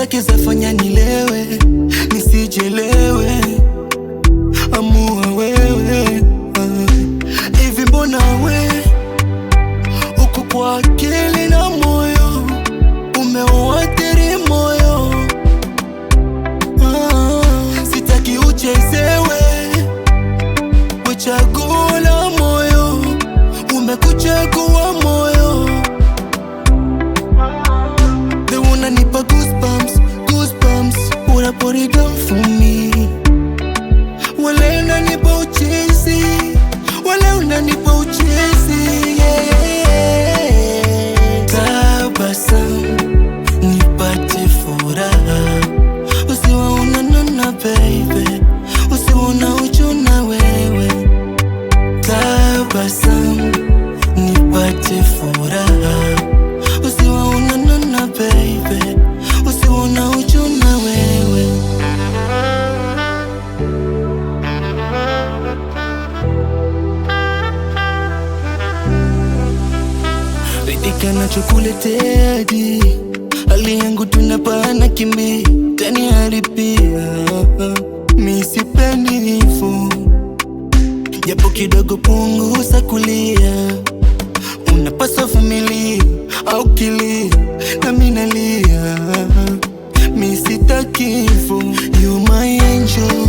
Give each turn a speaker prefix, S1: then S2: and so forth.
S1: zake zafanya nilewe, nisijelewe. Amua wewe, hivi mbona we uko kwa akili na moyo umeuathiri moyo? Sitaki uchezewe, we chaguo la moyo, umekuchagua moyo. They wanna nipa goosebumps, goosebumps, wanna put it down for me. Wale unanipa uchezi, wale unanipa uchezi, yeah. Tabasamu nipate furaha, usiwa unanuna baby, usiwa unauchuna wewe. Tabasamu nipate furaha, usiwa unanuna baby, usiwa unauchuna wewe. Ridhika nachokuletea hadi hali yangu tunapana kimbi tani haribia. Mi sipendi hivyo, japo kidogo punguza kulia. Unapaswa vumilia au kilia na mimi nalia. Mi sitaki hivyo, you my angel,